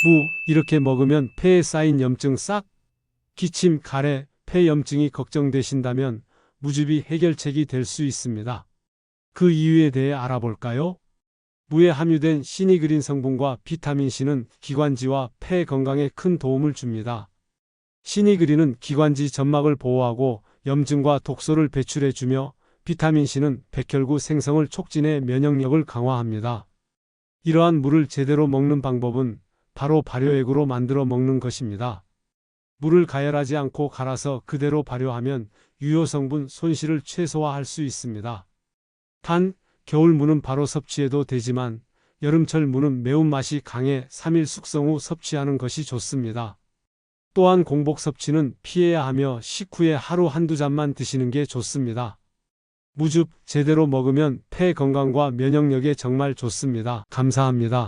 무, 이렇게 먹으면 폐에 쌓인 염증 싹? 기침, 가래, 폐 염증이 걱정되신다면 무즙이 해결책이 될 수 있습니다. 그 이유에 대해 알아볼까요? 무에 함유된 시니그린 성분과 비타민 C는 기관지와 폐 건강에 큰 도움을 줍니다. 시니그린은 기관지 점막을 보호하고 염증과 독소를 배출해주며 비타민 C는 백혈구 생성을 촉진해 면역력을 강화합니다. 이러한 무를 제대로 먹는 방법은 바로 발효액으로 만들어 먹는 것입니다. 물을 가열하지 않고 갈아서 그대로 발효하면 유효 성분 손실을 최소화할 수 있습니다. 단, 겨울 무는 바로 섭취해도 되지만 여름철 무는 매운맛이 강해 3일 숙성 후 섭취하는 것이 좋습니다. 또한 공복 섭취는 피해야 하며 식후에 하루 한두 잔만 드시는 게 좋습니다. 무즙 제대로 먹으면 폐 건강과 면역력에 정말 좋습니다. 감사합니다.